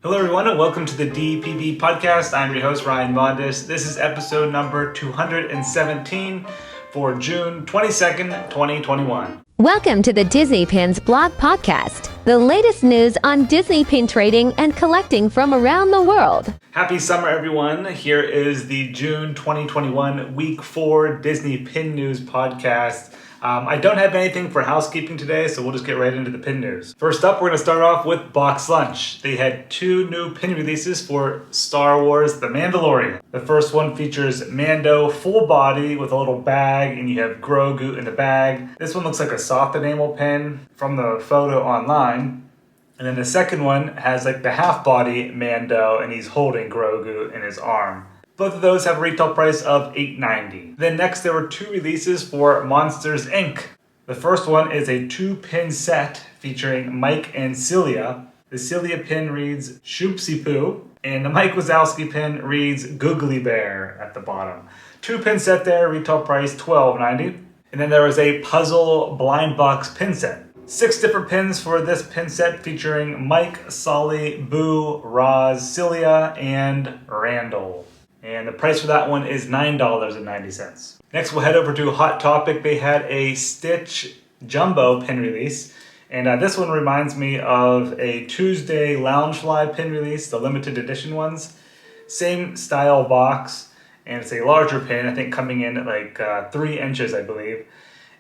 Hello everyone and welcome to the DPB podcast. I'm your host Ryan Mondis. This is episode number 217 for June 22nd, 2021. Welcome to the Disney Pins blog podcast, the latest news on Disney pin trading and collecting from around the world. Happy summer everyone. Here is the June 2021 week 4 Disney Pin News podcast. I don't have anything for housekeeping today, so we'll just get right into the pin news. First up, we're going to start off with Box Lunch. They had 2 new pin releases for Star Wars The Mandalorian. The first one features Mando full body with a little bag, and you have Grogu in the bag. This one looks like a soft enamel pin from the photo online. And then the second one has like the half body Mando, and he's holding Grogu in his arm. Both of those have a retail price of $8.90. Then next there were 2 releases for Monsters, Inc. The first one is a 2-pin set featuring Mike and Celia. The Celia pin reads Shoopsie Poo, and the Mike Wazowski pin reads Googly Bear at the bottom. 2-pin set there, retail price $12.90. And then there was a puzzle blind box pin set. 6 different pins for this pin set featuring Mike, Solly, Boo, Roz, Celia, and Randall. And the price for that one is $9.90. Next, we'll head over to Hot Topic. They had a Stitch Jumbo pin release. And this one reminds me of a Tuesday Loungefly pin release, the limited edition ones. Same style box, and it's a larger pin, I think coming in at like 3 inches, I believe.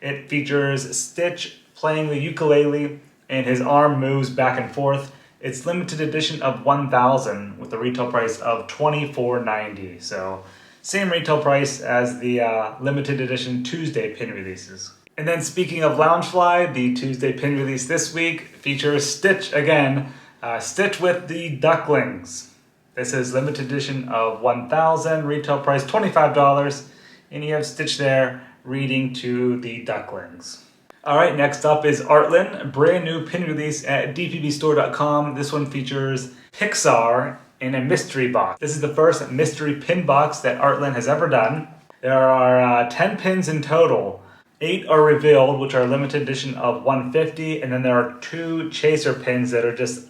It features Stitch playing the ukulele, and his arm moves back and forth. It's limited edition of 1,000 with a retail price of $24.90. So same retail price as the limited edition Tuesday pin releases. And then speaking of Loungefly, the Tuesday pin release this week features Stitch again. Stitch with the Ducklings. This is limited edition of 1,000, retail price $25. And you have Stitch there reading to the Ducklings. Alright, next up is ArtLand, a brand new pin release at dpbstore.com. This one features Pixar in a mystery box. This is the first mystery pin box that ArtLand has ever done. There are 10 pins in total. 8 are revealed, which are limited edition of 150, and then there are 2 chaser pins that are just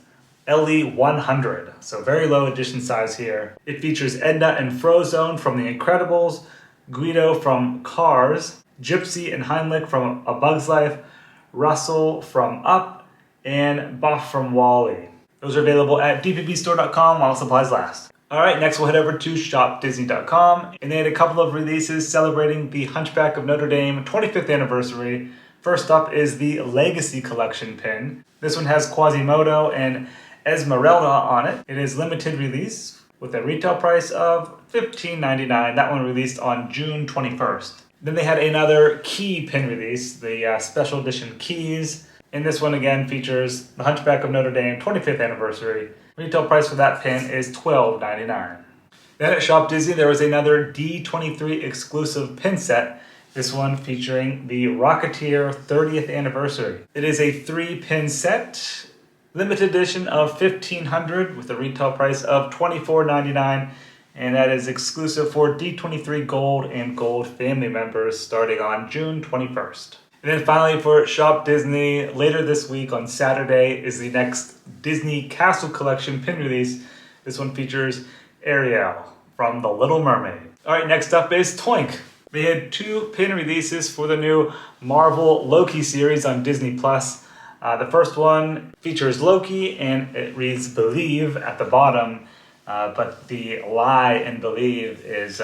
LE 100, so very low edition size here. It features Edna and Frozone from The Incredibles, Guido from Cars, Gypsy and Heimlich from A Bug's Life, Russell from Up, and Buff from WALL-E. Those are available at dpbstore.com while supplies last. Alright, next we'll head over to shopdisney.com, and they had a couple of releases celebrating the Hunchback of Notre Dame 25th anniversary. First up is the Legacy Collection pin. This one has Quasimodo and Esmeralda on it. It is limited release with a retail price of $15.99. That one released on June 21st. Then they had another Key pin release, the special edition Keys. And this one again features the Hunchback of Notre Dame 25th anniversary. Retail price for that pin is $12.99. Then at Shop Disney there was another D23 exclusive pin set. This one featuring the Rocketeer 30th anniversary. It is a 3-pin set, limited edition of 1,500 with a retail price of $24.99. And that is exclusive for D23 Gold and Gold family members starting on June 21st. And then finally for Shop Disney, later this week on Saturday is the next Disney Castle Collection pin release. This one features Ariel from The Little Mermaid. Alright, next up is Toynk. They had 2 pin releases for the new Marvel Loki series on Disney+. The first one features Loki and it reads Believe at the bottom. But the lie in Believe is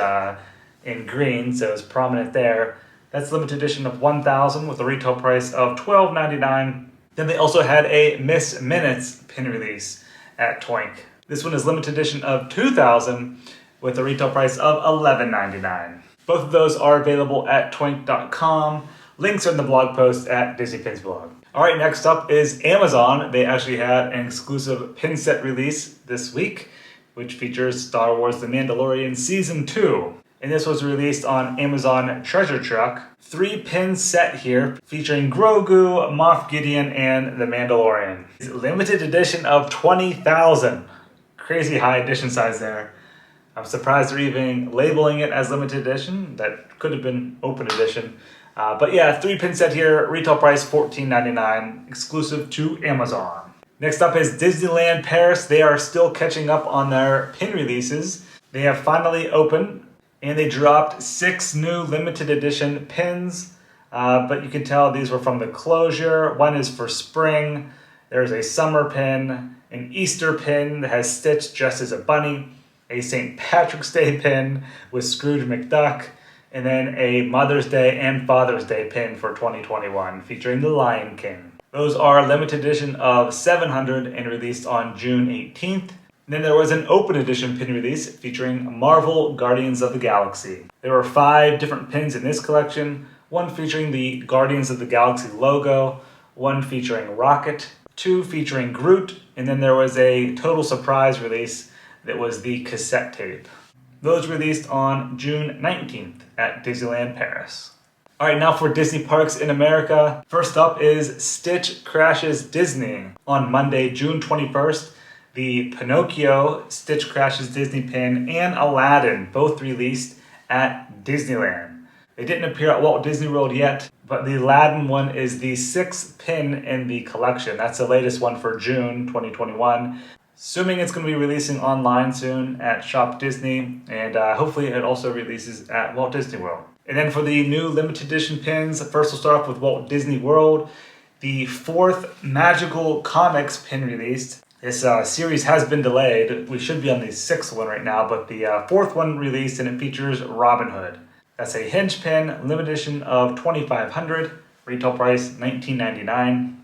in green, so it's prominent there. That's limited edition of 1,000 with a retail price of $12.99. Then they also had a Miss Minutes pin release at Toynk. This one is limited edition of 2,000 with a retail price of $11.99. Both of those are available at toynk.com. Links are in the blog post at Disney Pins blog. Alright, next up is Amazon. They actually had an exclusive pin set release this week, which features Star Wars The Mandalorian Season 2. And this was released on Amazon Treasure Truck. 3-pin set here featuring Grogu, Moff Gideon, and The Mandalorian. Limited edition of 20,000. Crazy high edition size there. I'm surprised they're even labeling it as limited edition. That could have been open edition. But yeah, 3-pin set here, retail price $14.99, exclusive to Amazon. Next up is Disneyland Paris. They are still catching up on their pin releases. They have finally opened and they dropped 6 new limited edition pins. But you can tell these were from the closure. One is for spring. There's a summer pin, an Easter pin that has Stitch dressed as a bunny, a St. Patrick's Day pin with Scrooge McDuck, and then a Mother's Day and Father's Day pin for 2021 featuring the Lion King. Those are limited edition of 700 and released on June 18th. And then there was an open edition pin release featuring Marvel Guardians of the Galaxy. There were 5 different pins in this collection, one featuring the Guardians of the Galaxy logo, one featuring Rocket, 2 featuring Groot, and then there was a total surprise release that was the cassette tape. Those released on June 19th at Disneyland Paris. Alright, now for Disney parks in America. First up is Stitch Crashes Disney. On Monday, June 21st, the Pinocchio, Stitch Crashes Disney pin, and Aladdin both released at Disneyland. They didn't appear at Walt Disney World yet, but the Aladdin one is the 6th pin in the collection. That's the latest one for June 2021. Assuming it's going to be releasing online soon at Shop Disney, and hopefully it also releases at Walt Disney World. And then for the new limited edition pins, first we'll start off with Walt Disney World. The 4th Magical Comics pin released. This series has been delayed. We should be on the 6th one right now, but the 4th one released and it features Robin Hood. That's a hinge pin, limited edition of 2,500, retail price $19.99.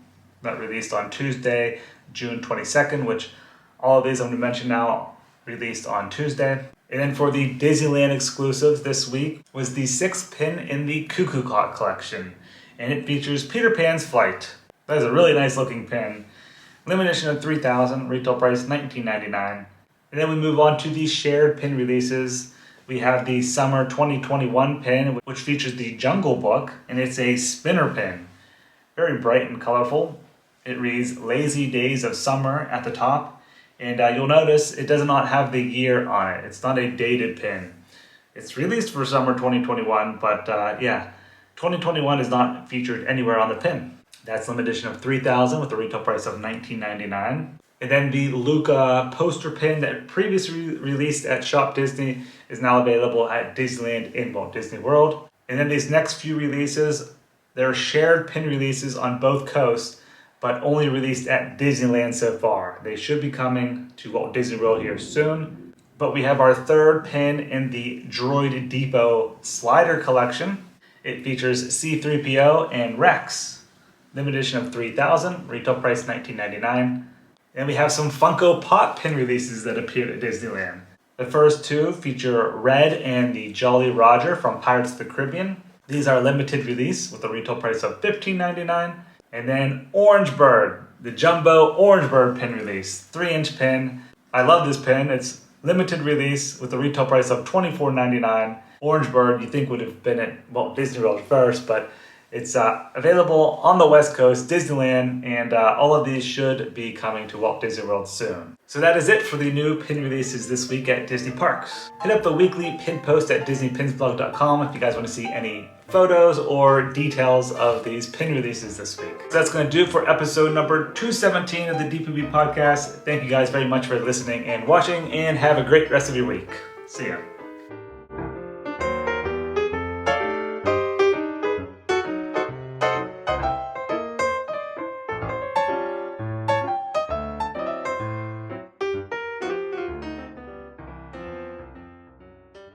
That released on Tuesday, June 22nd, which all of these I'm going to mention now released on Tuesday. And then for the Disneyland exclusives this week was the 6th pin in the Cuckoo Clock collection. And it features Peter Pan's Flight. That is a really nice looking pin. Limited edition of 3,000, retail price $19.99. And then we move on to the shared pin releases. We have the Summer 2021 pin, which features the Jungle Book, and it's a spinner pin. Very bright and colorful. It reads Lazy Days of Summer at the top. And you'll notice it does not have the year on it. It's not a dated pin. It's released for summer 2021, but 2021 is not featured anywhere on the pin. That's limited edition of 3,000 with a retail price of $19.99. And then the Luca poster pin that previously released at Shop Disney is now available at Disneyland in Walt Disney World. And then these next few releases, they're shared pin releases on both coasts, but only released at Disneyland so far. They should be coming to Walt Disney World here soon. But we have our 3rd pin in the Droid Depot slider collection. It features C-3PO and Rex. Limited edition of 3,000, retail price $19.99. And we have some Funko Pop pin releases that appeared at Disneyland. The first 2 feature Red and the Jolly Roger from Pirates of the Caribbean. These are limited release with a retail price of $15.99. And then Orange Bird, the Jumbo Orange Bird pin release, 3-inch pin. I love this pin. It's limited release with a retail price of $24.99. Orange Bird, you think would have been at Walt Disney World first, but it's available on the West Coast, Disneyland, and all of these should be coming to Walt Disney World soon. So that is it for the new pin releases this week at Disney Parks. Hit up the weekly pin post at DisneyPinsBlog.com if you guys want to see any photos or details of these pin releases this week. So that's going to do it for episode number 217 of the DPB podcast. Thank you guys very much for listening and watching, and have a great rest of your week. See ya.